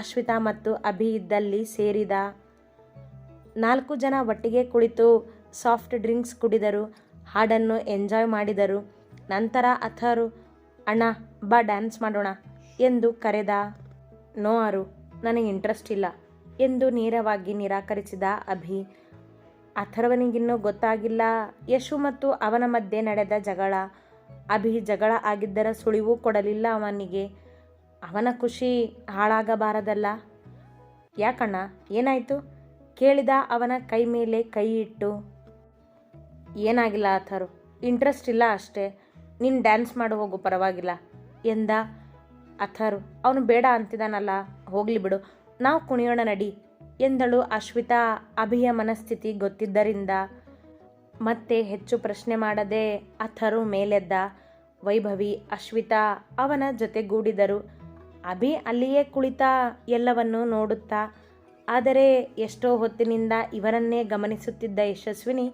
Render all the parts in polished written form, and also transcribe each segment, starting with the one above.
ಅಶ್ವಿತಾ ಮತ್ತು ಅಭಿ ಇದ್ದಲ್ಲಿ ಸೇರಿದ. 4 ಜನ ಒಟ್ಟಿಗೆ ಕುಳಿತು ಸಾಫ್ಟ್ ಡ್ರಿಂಕ್ಸ್ ಕುಡಿದರು, ಹಾಡನ್ನು ಎಂಜಾಯ್ ಮಾಡಿದರು. ನಂತರ ಅಥರು, ಅಣ್ಣ ಬಾ ಡ್ಯಾನ್ಸ್ ಮಾಡೋಣ ಎಂದು ಕರೆದ. ನೋ ಅರು, ನನಗೆ ಇಂಟ್ರೆಸ್ಟ್ ಇಲ್ಲ ಎಂದು ನೇರವಾಗಿ ನಿರಾಕರಿಸಿದ ಅಭಿ. ಅಥರ್ವನಿಗಿನ್ನೂ ಗೊತ್ತಾಗಿಲ್ಲ ಯಶು ಮತ್ತು ಅವನ ಮಧ್ಯೆ ನಡೆದ ಜಗಳ. ಅಭಿ ಜಗಳ ಆಗಿದ್ದರ ಸುಳಿವು ಕೊಡಲಿಲ್ಲ ಅವನಿಗೆ. ಅವನ ಖುಷಿ ಹಾಳಾಗಬಾರದಲ್ಲ. ಯಾಕಣ್ಣ, ಏನಾಯಿತು ಕೇಳಿದ ಅವನ ಕೈ ಮೇಲೆ ಕೈ ಇಟ್ಟು. ಏನಾಗಿಲ್ಲ ಅಥರು, ಇಂಟ್ರೆಸ್ಟ್ ಇಲ್ಲ ಅಷ್ಟೇ, ನೀನು ಡ್ಯಾನ್ಸ್ ಮಾಡು ಹೋಗು ಪರವಾಗಿಲ್ಲ ಎಂದ ಅಥರು. ಅವನು ಬೇಡ ಅಂತಿದ್ದಾನಲ್ಲ, ಹೋಗಲಿ ಬಿಡು, ನಾವು ಕುಣಿಯೋಣ ನಡಿ ಎಂದಳು ಅಶ್ವಿತಾ. ಅಭಿಯ ಮನಸ್ಥಿತಿ ಗೊತ್ತಿದ್ದರಿಂದ ಮತ್ತೆ ಹೆಚ್ಚು ಪ್ರಶ್ನೆ ಮಾಡದೆ ಅಥರು ಮೇಲೆದ್ದ. ವೈಭವಿ, ಅಶ್ವಿತಾ ಅವನ ಜೊತೆಗೂಡಿದರು. ಅಭಿ ಅಲ್ಲಿಯೇ ಕುಳಿತ ಎಲ್ಲವನ್ನೂ ನೋಡುತ್ತಾ. ಆದರೆ ಎಷ್ಟೋ ಹೊತ್ತಿನಿಂದ ಇವರನ್ನೇ ಗಮನಿಸುತ್ತಿದ್ದ ಯಶಸ್ವಿನಿ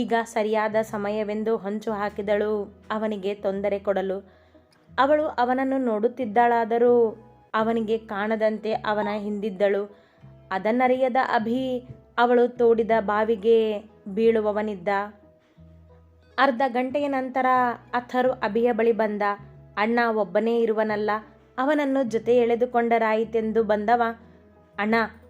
ಈಗ ಸರಿಯಾದ ಸಮಯವೆಂದು ಹೊಂಚು ಹಾಕಿದಳು ಅವನಿಗೆ ತೊಂದರೆ ಕೊಡಲು. ಅವಳು ಅವನನ್ನು ನೋಡುತ್ತಿದ್ದಳಾದರೂ ಅವನಿಗೆ ಕಾಣದಂತೆ ಅವನ ಹಿಂದಿದ್ದಳು. ಅದನ್ನರಿಯದ ಅಭಿ ಅವಳು ತೋಡಿದ ಬಾವಿಗೆ ಬೀಳುವವನಿದ್ದ. ಅರ್ಧ ಗಂಟೆಯ ನಂತರ ಅಥರು ಅಭಿಯ ಬಳಿ ಬಂದ. ಅಣ್ಣ ಒಬ್ಬನೇ ಇರುವನಲ್ಲ, ಅವನನ್ನು ಜೊತೆ ಎಳೆದುಕೊಂಡರಾಯಿತೆಂದು ಬಂದವ. ಅಣ್ಣ,